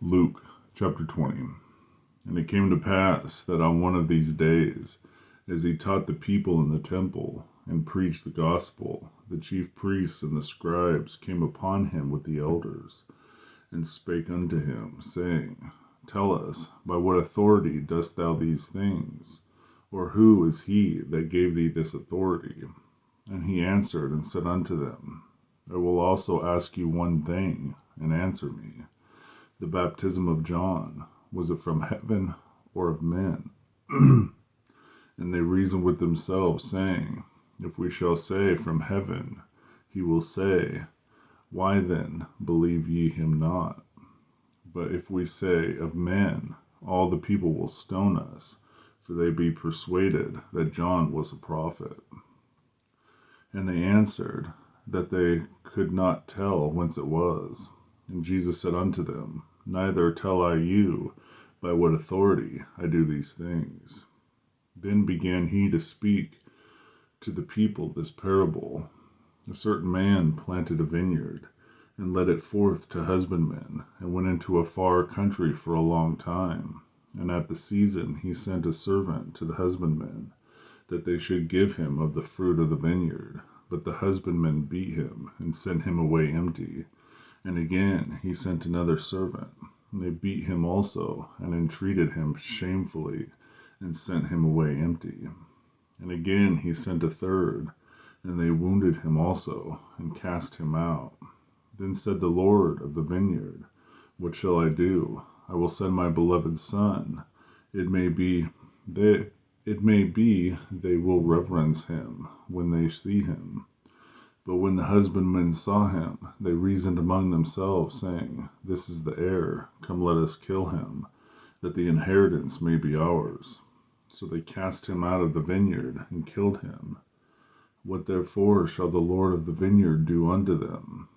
Luke chapter 20. And it came to pass that on one of these days, as he taught the people in the temple and preached the gospel, the chief priests and the scribes came upon him with the elders, and spake unto him, saying, Tell us, by what authority dost thou these things? Or who is he that gave thee this authority? And he answered and said unto them, I will also ask you one thing, and answer me. The baptism of John, was it from heaven or of men? And they reasoned with themselves, saying, If we shall say from heaven, he will say, Why then believe ye him not? But if we say of men, all the people will stone us, for they be persuaded that John was a prophet. And they answered, that they could not tell whence it was. And Jesus said unto them, Neither tell I you by what authority I do these things. Then began he to speak to the people this parable. A certain man planted a vineyard, and led it forth to husbandmen, and went into a far country for a long time. And at the season he sent a servant to the husbandmen, that they should give him of the fruit of the vineyard. But the husbandmen beat him, and sent him away empty. And again he sent another servant, and they beat him also, and entreated him shamefully, and sent him away empty. And again he sent a third, and they wounded him also, and cast him out. Then said the Lord of the vineyard, What shall I do? I will send my beloved son. It may be they will reverence him when they see him. But when the husbandmen saw him, they reasoned among themselves, saying, This is the heir, come let us kill him, that the inheritance may be ours. So they cast him out of the vineyard, and killed him. What therefore shall the Lord of the vineyard do unto them?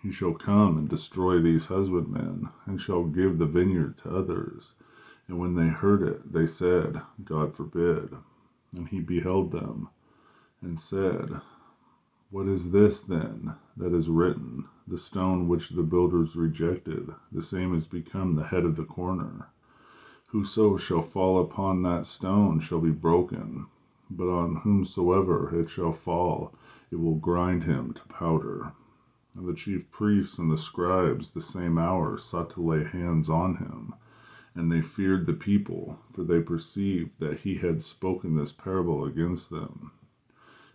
He shall come and destroy these husbandmen, and shall give the vineyard to others. And when they heard it, they said, God forbid. And he beheld them, and said, What is this then that is written? The stone which the builders rejected, the same is become the head of the corner. Whoso shall fall upon that stone shall be broken, but on whomsoever it shall fall, it will grind him to powder. And the chief priests and the scribes the same hour sought to lay hands on him. And they feared the people, for they perceived that he had spoken this parable against them.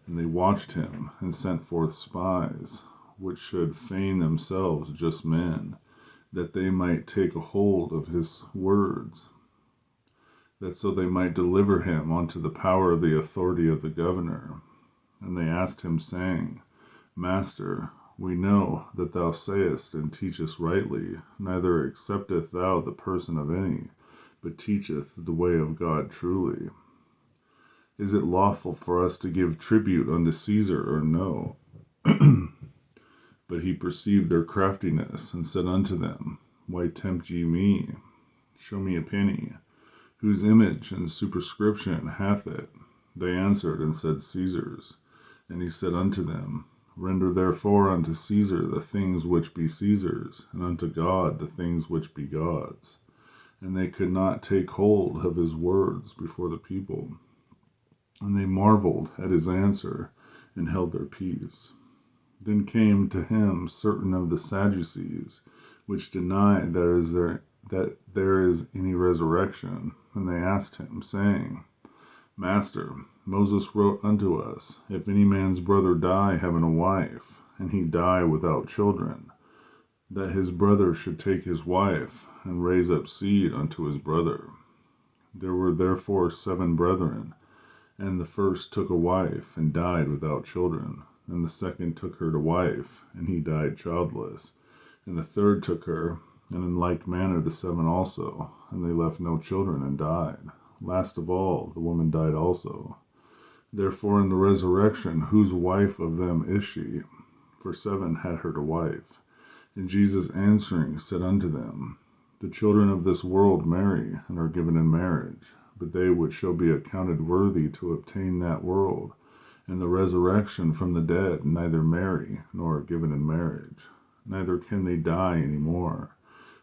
And they watched him, and sent forth spies, which should feign themselves just men, that they might take a hold of his words, that so they might deliver him unto the power of the authority of the governor. And they asked him, saying, Master, we know that thou sayest and teachest rightly, neither accepteth thou the person of any, but teacheth the way of God truly. Is it lawful for us to give tribute unto Caesar, or no? But he perceived their craftiness, and said unto them, Why tempt ye me? Show me a penny. Whose image and superscription hath it? They answered and said, Caesar's. And he said unto them, Render therefore unto Caesar the things which be Caesar's, and unto God the things which be God's. And they could not take hold of his words before the people. And they marveled at his answer, and held their peace. Then came to him certain of the Sadducees, which denied that there is any resurrection. And they asked him, saying, Master, Moses wrote unto us, If any man's brother die having a wife, and he die without children, that his brother should take his wife, and raise up seed unto his brother. There were therefore 7 brethren, and the first took a wife, and died without children. And the second took her to wife, and he died childless. And the third took her, and in like manner the 7 also, and they left no children, and died. Last of all, the woman died also. Therefore in the resurrection, whose wife of them is she? For 7 had her to wife. And Jesus answering said unto them, The children of this world marry, and are given in marriage. But they which shall be accounted worthy to obtain that world, and the resurrection from the dead, neither marry, nor are given in marriage, neither can they die any more.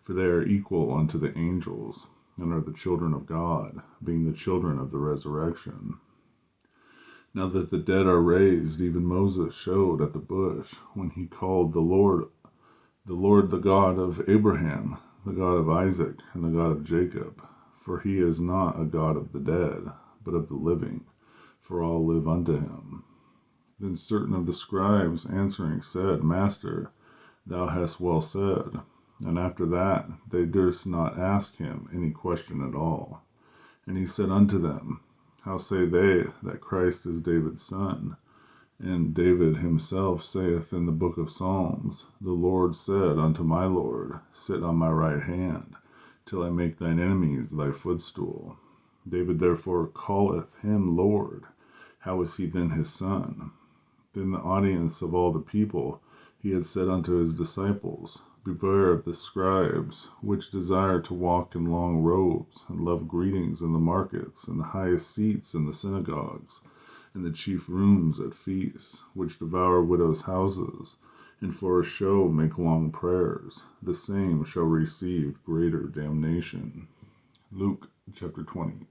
for they are equal unto the angels, and are the children of God, being the children of the resurrection. Now that the dead are raised, even Moses showed at the bush, when he called the Lord the God of Abraham, the God of Isaac, and the God of Jacob. For he is not a God of the dead, but of the living, for all live unto him. Then certain of the scribes answering said, Master, thou hast well said. And after that they durst not ask him any question at all. And he said unto them, How say they that Christ is David's son? And David himself saith in the book of Psalms, The Lord said unto my Lord, Sit on my right hand, till I make thine enemies thy footstool. David therefore calleth him Lord. How is he then his son? Then the audience of all the people he had said unto his disciples, Beware of the scribes, which desire to walk in long robes, and love greetings in the markets, and the highest seats in the synagogues, and the chief rooms at feasts, which devour widows' houses, and for a show make long prayers. The same shall receive greater damnation. Luke chapter 20.